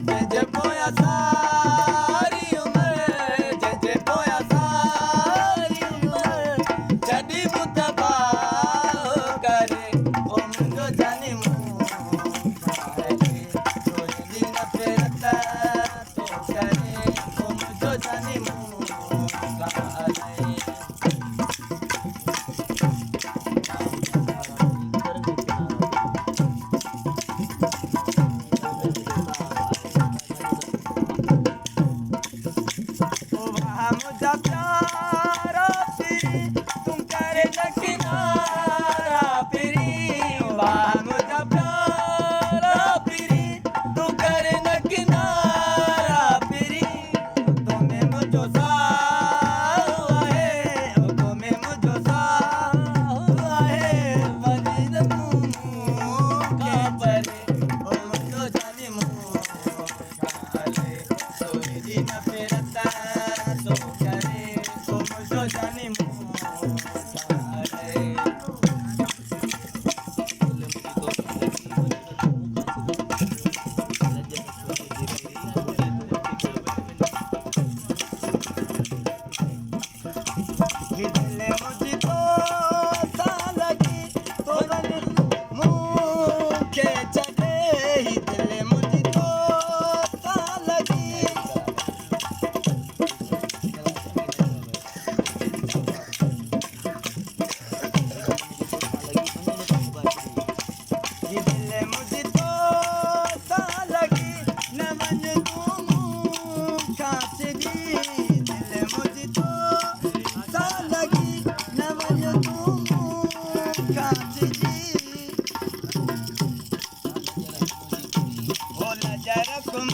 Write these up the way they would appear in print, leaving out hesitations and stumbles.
जंहिंजे पोयां सारी उमिरि, जंहिंजे पोयां सारी उमिरि जॾहिं मूं तबाह करे, ओ मुंहिंजो जानी मूं खाए रोईंदी नफ़रत तो करे, ओ मुंहिंजो जानी मूं खाए। मुझा प्यारा फिरी तुम करे न किनारा फिरी, वाह मुझा प्यारा फिरी तू करे न किनारा फिरी, तुम्हें मुझो साह आहे, तुम्हें मुझो साह आहे, वरी न तूं का परे, ओ मुझो जानी मूं खाले, सोईंदी नफ़रत तो करे, ओ मुझो जानी मूं खाले। ही दिल मुझको सा लगी तो बन मुझे चले, ही दिल मुझको सा लगी, ही दिल मुझको सा लगी न मन तू खास दी, दिल मुझको सा लगी न मन तू खास दी, ओ नजर कुम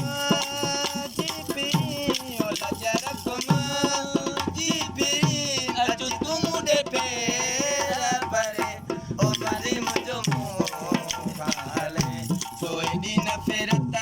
जी पिरी, ओ नजर कुम जी पिरी, अचु तू मुंडे पेर परे, ओ वरी मुंहिंजो मुंहुं खाले, सोईंदी नफ़रत